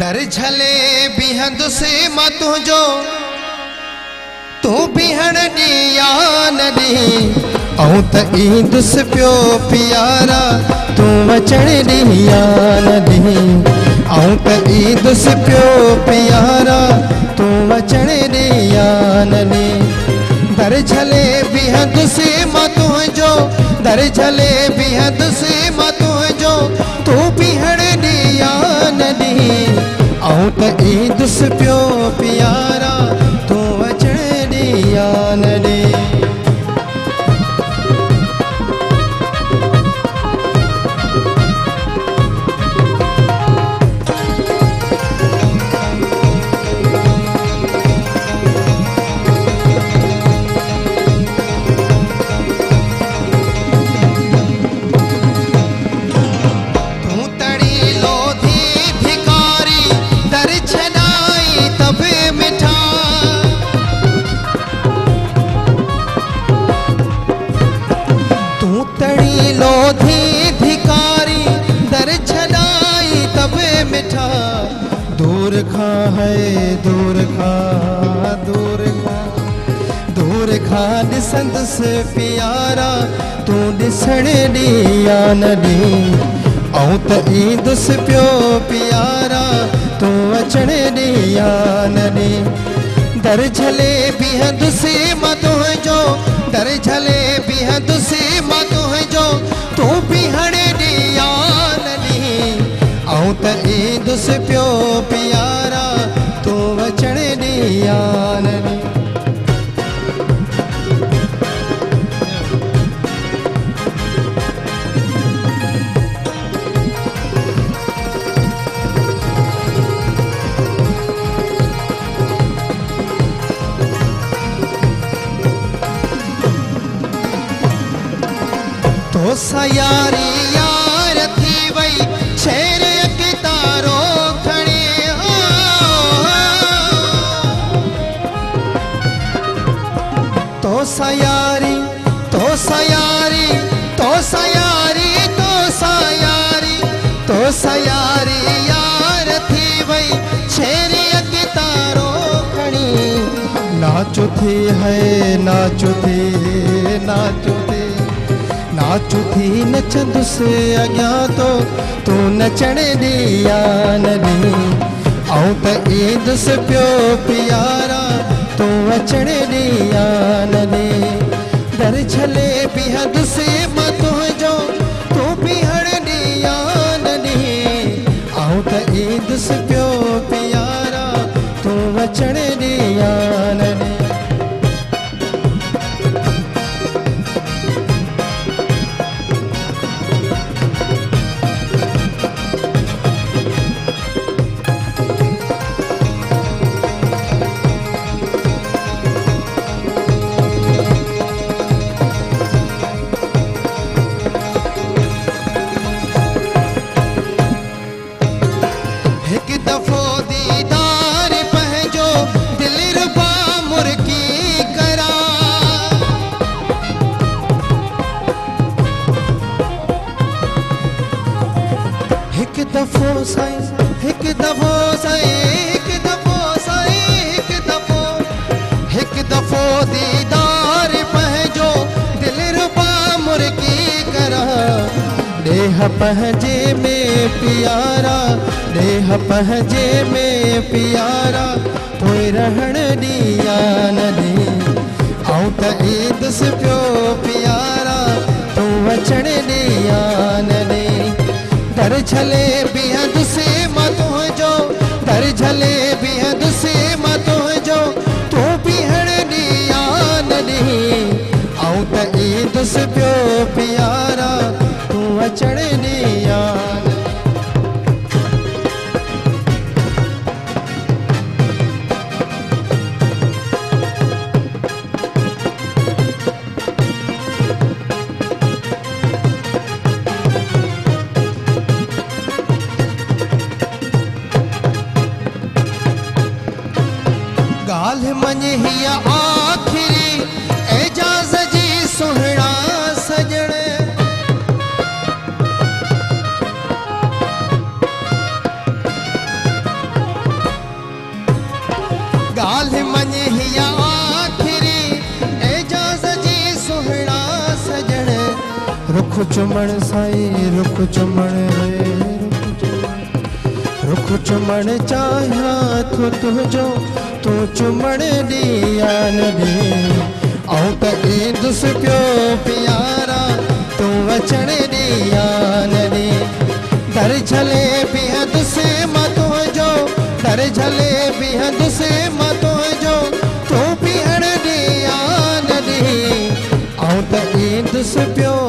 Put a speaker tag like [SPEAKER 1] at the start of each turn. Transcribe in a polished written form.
[SPEAKER 1] दर झले बिहंद से मां तुंहिंजो तू बिहण ॾिया न ॾी ऐं त ईंदुस पियो प्यारा तू अचण ॾिया न ॾी ऐं त ईंदुस पियो प्यारा तू अचण ॾिया न ॾी दर झले बिहंद से मां तुंहिंजो दर झले बिहंद से मां तुंहिंजो तू बिहण ॾिया न ॾी ऐं त ईंदुस पियो प्यारा तू अचण ॾिया न ॾी दूर खा है दूर खा दूर खा दूर खा ॾिसंदुस प्यारा तू ॾिसण ॾिया न ॾी ऐं त ईंदुस पियो प्यारा तू अचण ॾिया न ॾी दर झले बिहंदुस मां तुंहिंजो दर झले बिहंदुस मां तुंहिंजो तू बिहण ॾिया न ॾी ऐं त ईंदुस पियो प्यारा तू अचण ॾिया न ॾी तो सा यारी यार थी वई शेर तारो खणे तो सयारी तो सयारी तो सयारी तो सयारी तो सयारी यार थी वई शेर तारो खणी नाचो थी है नाचो थी नाचो थी नाचू थी नचंदुस अॻियां तो तू नचण ॾिया न ॾी ऐं त ईंदुस पियो प्यारा तू अचण ॾिया न ॾी दर झले बिहंदुस मां तुंहिंजो तू बिहण ॾिया न ॾी ऐं त ईंदुस पियो प्यारा तू अचण ॾिया न ॾी हिकु दफ़ो दीदार पंहिंजो दिल रुबा मुर्गी करा ॾेह पंहिंजे में प्यारा ॾेह पंहिंजे में प्यारा पोइ रहण ॾिया न ॾी ऐं त ईंदुस पियो प्यारा तू अचण ॾिया न ॾी दर झले बिहंदुस मां तुंहिंजो दर झले बिहंदुस मां तुंहिंजो तू बिहण ॾिया न ॾी ऐं त ईंदुस पियो प्यारा तू अचण ॾिया न ॻाल्हि मञ हीअ आख़िरी एजाज़ जी सुहिणा रुख चुमण साईं रुख चुमण रुख चुमण चाहियां थो तुंहिंजो तूं चुमण ॾिया न ॾे ऐं त ईंदुसि पियो प्यारा तूं अचण ॾिया न ॾे दर झले बीहंदुसि मां तुंहिंजो दर झले बीहंदुसि मां तुंहिंजो तूं बीहण ॾिया न ॾे ऐं त ईंदुसि पियो